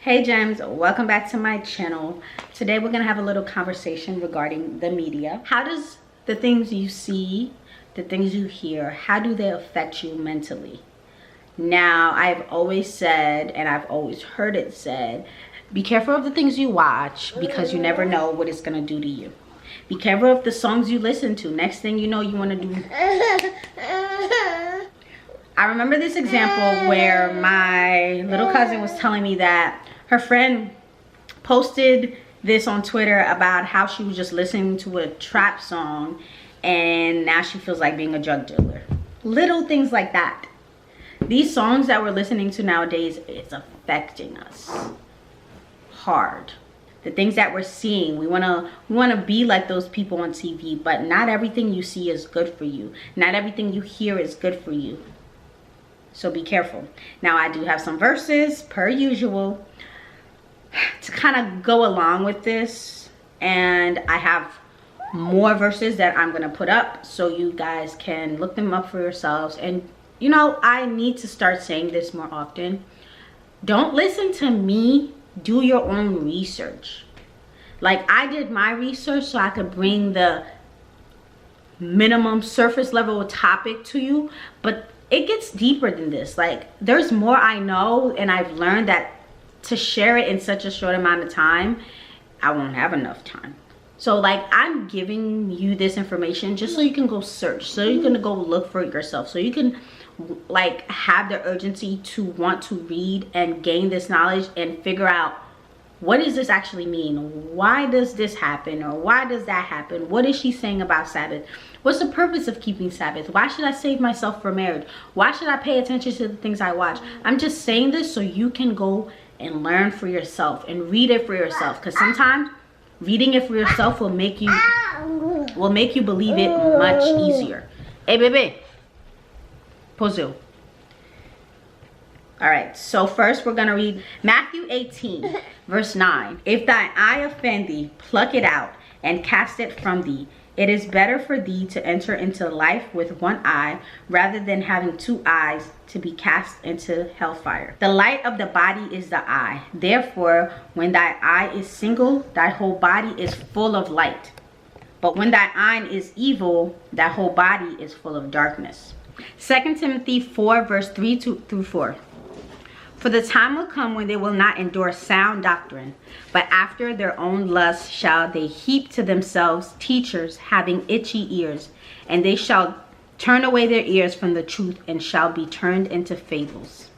Hey gems, welcome back to my channel. Today we're gonna have a little conversation regarding the media. How does the things you see, the things you hear, how do they affect you mentally? Now, I've always said, and I've always heard it said, be careful of the things you watch because you never know what it's gonna do to you. Be careful of the songs you listen to. Next thing you know, you wanna do. I remember this example where my little cousin was telling me that her friend posted this on Twitter about how she was just listening to a trap song and now she feels like being a drug dealer. Little things like that. These songs that we're listening to nowadays, it's affecting us hard. The things that we're seeing, we wanna be like those people on TV, but not everything you see is good for you. Not everything you hear is good for you. So be careful. Now, I do have some verses per usual to kind of go along with this, and I have more verses that I'm gonna put up so you guys can look them up for yourselves. And you know, I need to start saying this more often. Don't listen to me, do your own research. Like I did my research so I could bring the minimum surface level topic to you, but it gets deeper than this. Like there's more I know, and I've learned that to share it in such a short amount of time, I won't have enough time. So like I'm giving you this information just so you can go search, so you can go look for it yourself, so you can like have the urgency to want to read and gain this knowledge and figure out, what does this actually mean? Why does this happen? Or why does that happen? What is she saying about Sabbath? What's the purpose of keeping Sabbath? Why should I save myself for marriage? Why should I pay attention to the things I watch? I'm just saying this so you can go and learn for yourself and read it for yourself, because sometimes reading it for yourself will make you believe it much easier. Hey baby, Pozu. All right, so first we're gonna read Matthew 18 verse 9. If thine eye offend thee, pluck it out and cast it from thee. It is better for thee to enter into life with one eye rather than having two eyes to be cast into hellfire. The light of the body is the eye. Therefore, when thy eye is single, thy whole body is full of light. But when thy eye is evil, thy whole body is full of darkness. 2 Timothy 4 verse 3 through 4. For the time will come when they will not endure sound doctrine, but after their own lusts shall they heap to themselves teachers having itchy ears, and they shall turn away their ears from the truth and shall be turned into fables.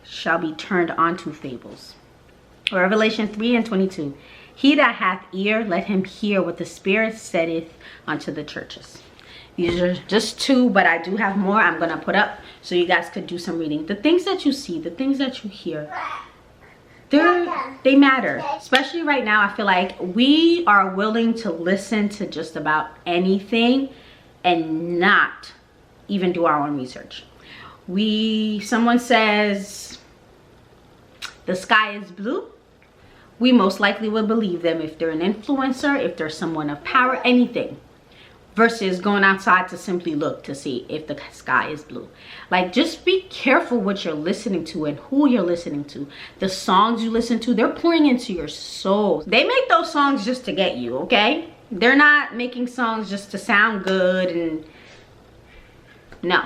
Shall be turned onto fables. Revelation 3 and 22. He that hath ear, let him hear what the Spirit saith unto the churches. These are just two, but I do have more I'm gonna put up so you guys could do some reading. The things that you see, the things that you hear, they matter. Especially right now, I feel like we are willing to listen to just about anything and not even do our own research. Someone says the sky is blue, we most likely will believe them if they're an influencer, if they're someone of power, anything. Versus going outside to simply look to see if the sky is blue. Like, just be careful what you're listening to and who you're listening to. The songs you listen to, they're pouring into your soul. They make those songs just to get you, okay? They're not making songs just to sound good and no.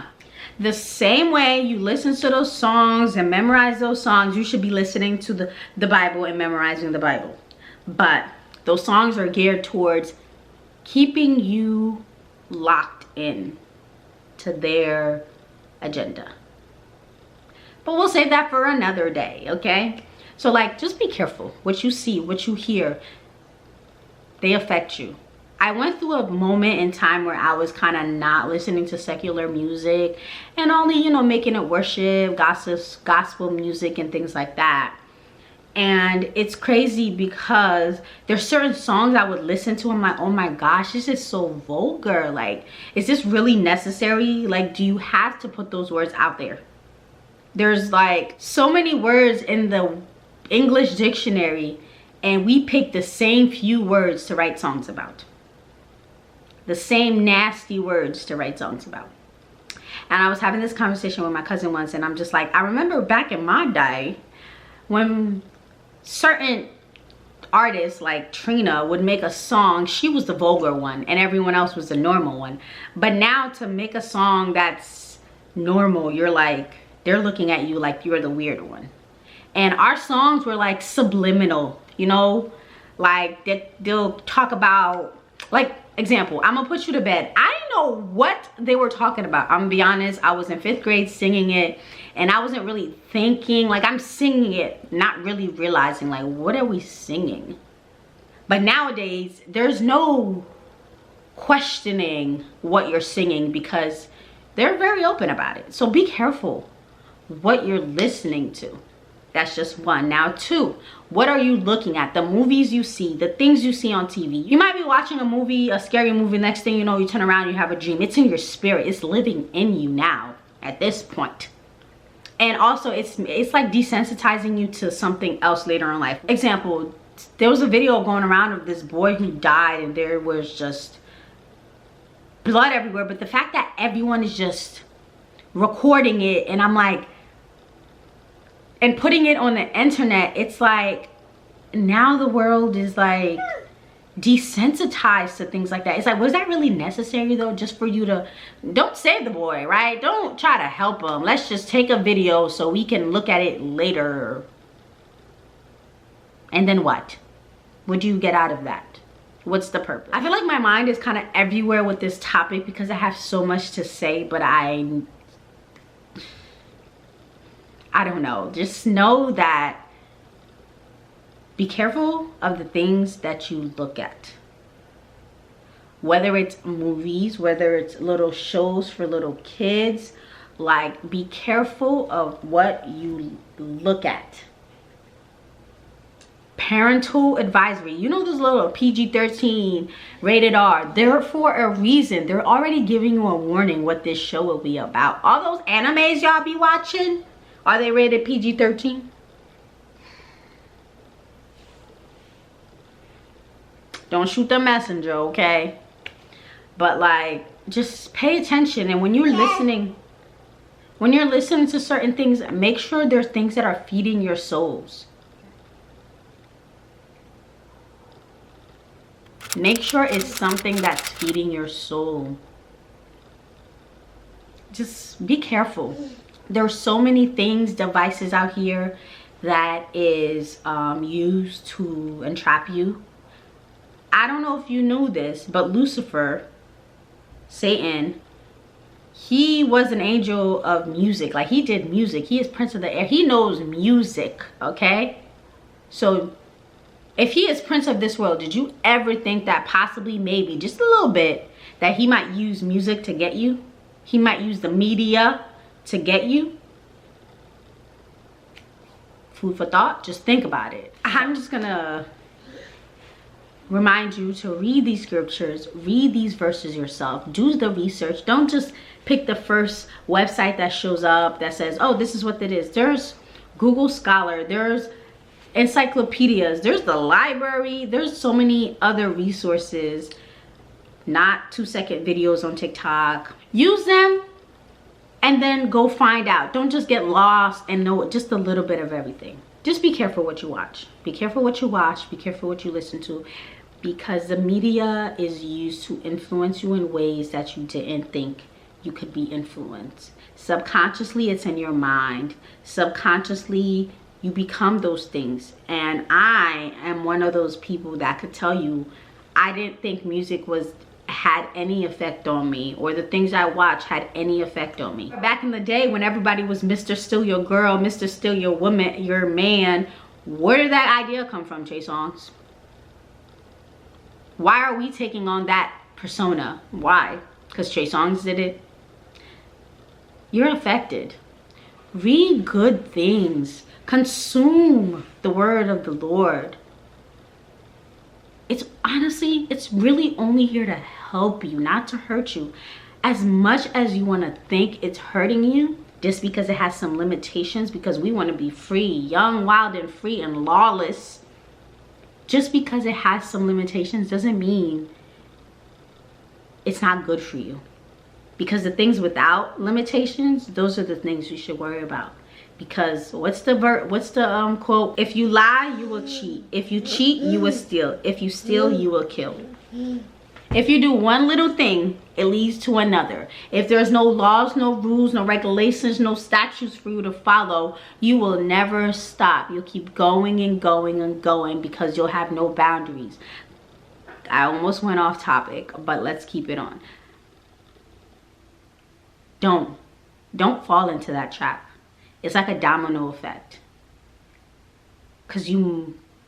The same way you listen to those songs and memorize those songs, you should be listening to the Bible and memorizing the Bible. But those songs are geared towards keeping you locked in to their agenda. But we'll save that for another day, okay? So like, just be careful what you see, what you hear. They affect you. I went through a moment in time where I was kind of not listening to secular music and only, you know, making it worship, gospel music and things like that. And it's crazy because there's certain songs I would listen to and I'm like, oh my gosh, this is so vulgar. Like, is this really necessary? Like, do you have to put those words out there? There's like so many words in the English dictionary and we pick the same few words to write songs about. The same nasty words to write songs about. And I was having this conversation with my cousin once and I'm just like, I remember back in my day, when certain artists like Trina would make a song, she was the vulgar one and everyone else was the normal one. But now to make a song that's normal, you're like, they're looking at you like you're the weird one. And our songs were like subliminal, you know, like they'll talk about, like, example, I'm gonna put you to bed. I didn't know what they were talking about. I'm gonna be honest, I was in 5th grade singing it and I wasn't really thinking, like, I'm singing it, not really realizing, like, what are we singing? But nowadays, there's no questioning what you're singing because they're very open about it. So be careful what you're listening to. That's just one. Now 2, what are you looking at? The movies you see, the things you see on TV. You might be watching a movie, a scary movie, next thing you know, you turn around, you have a dream. It's in your spirit. It's living in you now at this point. And also it's like desensitizing you to something else later in life. Example, there was a video going around of this boy who died and there was just blood everywhere. But the fact that everyone is just recording it, and I'm like, and putting it on the internet, it's like now the world is like desensitized to things like that. It's like, was that really necessary though? Just for you to, don't save the boy, right? Don't try to help him. Let's just take a video so we can look at it later. And then what? What do you get out of that? What's the purpose? I feel like my mind is kind of everywhere with this topic because I have so much to say, but I don't know. Just know that be careful of the things that you look at. Whether it's movies, whether it's little shows for little kids, like, be careful of what you look at. Parental advisory. You know those little PG-13, rated R. They're for a reason. They're already giving you a warning what this show will be about. All those animes y'all be watching, are they rated PG-13? Don't shoot the messenger, okay? But like, just pay attention. And when you're listening to certain things, make sure there's things that are feeding your souls. Make sure it's something that's feeding your soul. Just be careful. There are so many things, devices out here that is used to entrap you. I don't know if you knew this, but Lucifer, Satan, he was an angel of music. Like, he did music. He is Prince of the Air. He knows music, okay? So if he is Prince of this world, did you ever think that possibly, maybe, just a little bit, that he might use music to get you? He might use the media to get you? Food for thought. Just think about it. I'm just gonna remind you to read these scriptures, read these verses yourself, do the research. Don't just pick the first website that shows up that says, oh, this is what it is. There's Google Scholar, there's encyclopedias, there's the library, there's so many other resources. Not 2-second videos on TikTok. Use them and then go find out. Don't just get lost and know just a little bit of everything. Just be careful what you watch. Be careful what you watch. Be careful what you listen to. Because the media is used to influence you in ways that you didn't think you could be influenced. Subconsciously, it's in your mind. Subconsciously, you become those things. And I am one of those people that could tell you, I didn't think music had any effect on me, or the things I watch had any effect on me. Back in the day when everybody was Mr. Still Your Girl, Mr. Still Your Woman, Your Man, where did that idea come from, Trey Songz? Why are we taking on that persona? Why? Because Trey Songz did it? You're affected. Read good things. Consume the word of the Lord. It's honestly, it's really only here to help you, not to hurt you. As much as you want to think it's hurting you, just because it has some limitations, because we want to be free, young, wild, and free, and lawless, just because it has some limitations doesn't mean it's not good for you. Because the things without limitations, those are the things you should worry about. Because what's the quote? If you lie, you will cheat. If you cheat, you will steal. If you steal, you will kill. If you do one little thing, it leads to another. If there's no laws, no rules, no regulations, no statutes for you to follow, you will never stop. You'll keep going and going and going because you'll have no boundaries. I almost went off topic, but let's keep it on. Don't fall into that trap. It's like a domino effect. Because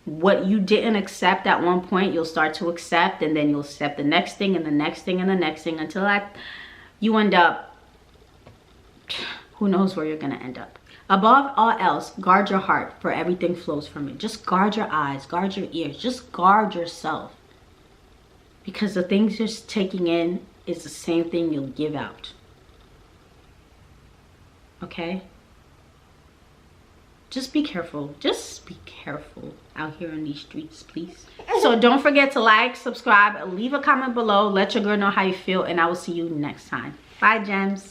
what you didn't accept at one point, you'll start to accept, and then you'll accept the next thing and the next thing and the next thing until you end up, who knows where you're going to end up. Above all else, guard your heart, for everything flows from it. Just guard your eyes, guard your ears, just guard yourself. Because the things you're taking in is the same thing you'll give out. Okay? Just be careful. Just be careful out here in these streets, please. So don't forget to like, subscribe, leave a comment below. Let your girl know how you feel, and I will see you next time. Bye, gems.